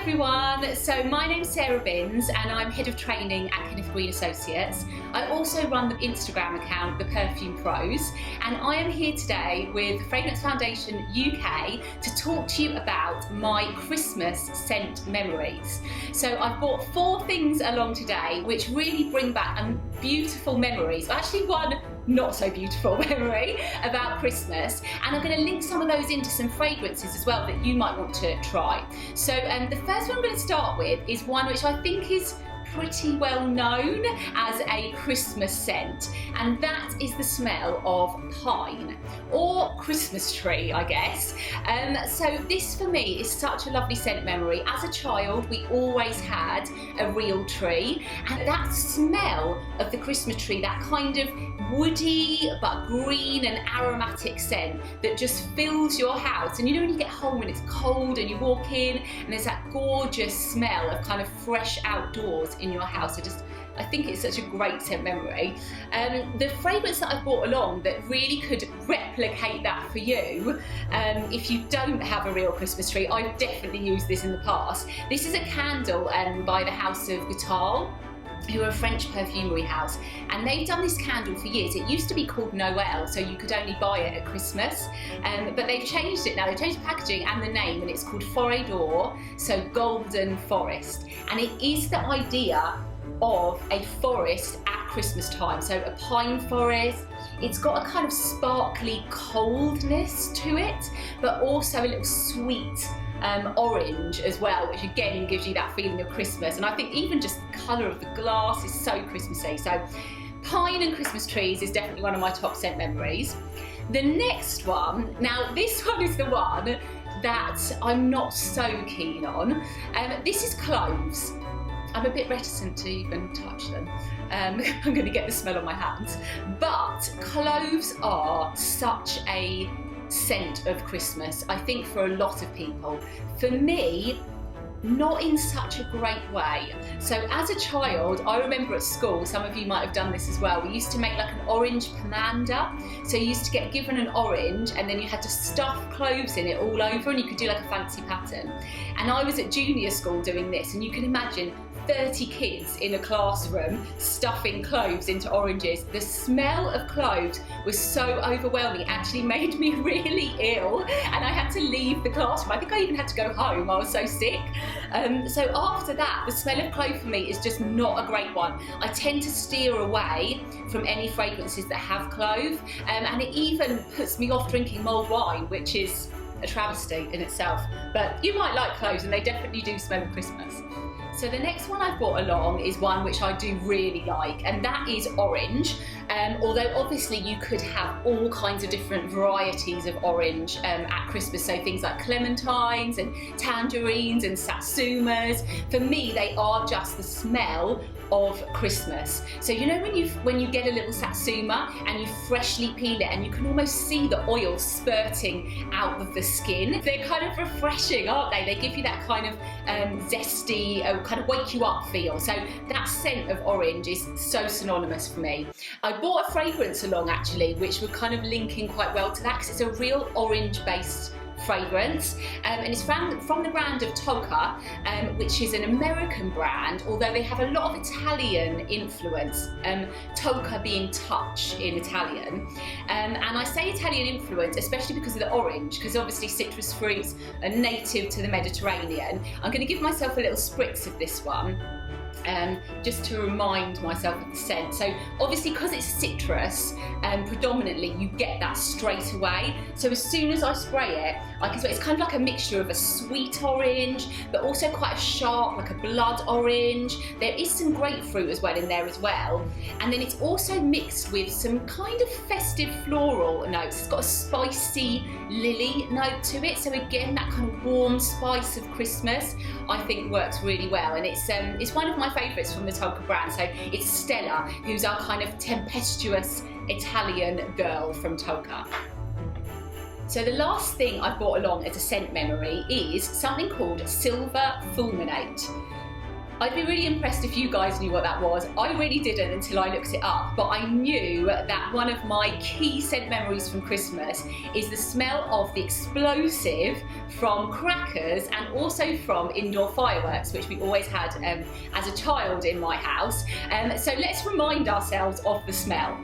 everyone, so my name's Sarah Binns and I'm Head of Training at Kenneth Green Associates. I also run the Instagram account, the Perfume Pros, and I am here today with Fragrance Foundation UK to talk to you about my Christmas scent memories. So I've brought 4 things along today which really bring back beautiful memories, actually one not so beautiful memory about Christmas, and I'm going to link some of those into some fragrances as well that you might want to try. So the first one I'm going to start with is one which I think is pretty well known as a Christmas scent, and that is the smell of pine or Christmas tree, I guess. So this for me is such a lovely scent memory. As a child we always had a real tree, and that smell of the Christmas tree, that kind of woody but green and aromatic scent that just fills your house. And you know when you get home and it's cold and you walk in and there's that gorgeous smell of kind of fresh outdoors in your house. I think it's such a great scent memory. The fragrance that I've brought along that really could replicate that for you, if you don't have a real Christmas tree, I've definitely used this in the past. This is a candle by the House of Goutal, who are a French perfumery house, and they've done this candle for years. It used to be called Noel, so you could only buy it at Christmas, but they've changed it now. They've changed the packaging and the name, and it's called Forêt d'Or, so golden forest, and it is the idea of a forest at Christmas time, so a pine forest. It's got a kind of sparkly coldness to it, but also a little sweet orange as well, which again gives you that feeling of Christmas. And I think even just the colour of the glass is so Christmassy. So pine and Christmas trees is definitely one of my top scent memories. The next one, now this one is the one that I'm not so keen on. This is cloves. I'm a bit reticent to even touch them. I'm going to get the smell on my hands. But cloves are such a scent of Christmas, I think, for a lot of people. For me, not in such a great way. So as a child, I remember at school, some of you might have done this as well, we used to make like an orange pomander. So you used to get given an orange and then you had to stuff cloves in it all over, and you could do like a fancy pattern. And I was at junior school doing this, and you can imagine 30 kids in a classroom stuffing cloves into oranges. The smell of cloves was so overwhelming, it actually made me really ill, and I had to leave the classroom. I think I even had to go home, I was so sick. So after that, the smell of clove for me is just not a great one. I tend to steer away from any fragrances that have clove, and it even puts me off drinking mulled wine, which is a travesty in itself. But you might like cloves, and they definitely do smell of Christmas. So the next one I've brought along is one which I do really like, and that is orange. Although obviously you could have all kinds of different varieties of orange at Christmas, so things like clementines and tangerines and satsumas. For me, they are just the smell of Christmas. So you know when you get a little satsuma and you freshly peel it and you can almost see the oil spurting out of the skin? They're kind of refreshing, aren't they? They give you that kind of zesty, kind of wake you up feel. So that scent of orange is so synonymous for me. I bought a fragrance along actually which would kind of link in quite well to that, because it's a real orange based fragrance, and it's from the brand of Tocca, which is an American brand, although they have a lot of Italian influence, Tocca being touch in Italian, and I say Italian influence especially because of the orange, because obviously citrus fruits are native to the Mediterranean. I'm going to give myself a little spritz of this one, just to remind myself of the scent. So obviously because it's citrus, predominantly you get that straight away. So as soon as I spray it, I can smell it's kind of like a mixture of a sweet orange, but also quite a sharp, like a blood orange. There is some grapefruit as well in there as well. And then it's also mixed with some kind of festive floral notes. It's got a spicy lily note to it. So again, that kind of warm spice of Christmas, I think works really well. And it's one of my favourites from the Tocca brand. So it's Stella, who's our kind of tempestuous Italian girl from Tocca. So the last thing I've brought along as a scent memory is something called Silver Fulminate. I'd be really impressed if you guys knew what that was. I really didn't until I looked it up, but I knew that one of my key scent memories from Christmas is the smell of the explosive from crackers and also from indoor fireworks, which we always had as a child in my house. So let's remind ourselves of the smell.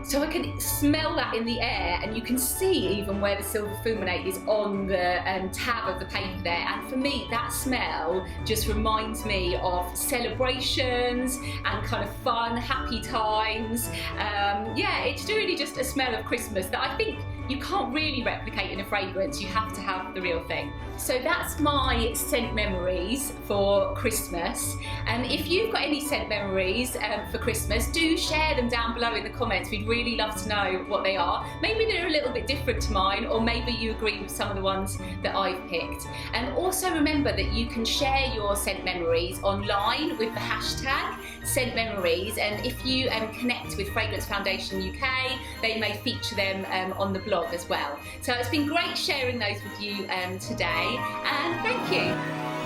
So I can smell that in the air, and you can see even where the silver fulminate is on the tab of the paper there. And for me, that smell just reminds me of celebrations and kind of fun, happy times. Yeah, it's really just a smell of Christmas that I think you can't really replicate in a fragrance. You have to have the real thing. So that's my scent memories for Christmas. If you've got any scent memories for Christmas, do share them down below in the comments. We'd really love to know what they are. Maybe they're a little bit different to mine, or maybe you agree with some of the ones that I've picked. And also remember that you can share your scent memories online with the hashtag scent memories, and if you connect with Fragrance Foundation UK, they may feature them on the blog as well. So it's been great sharing those with you today, and thank you.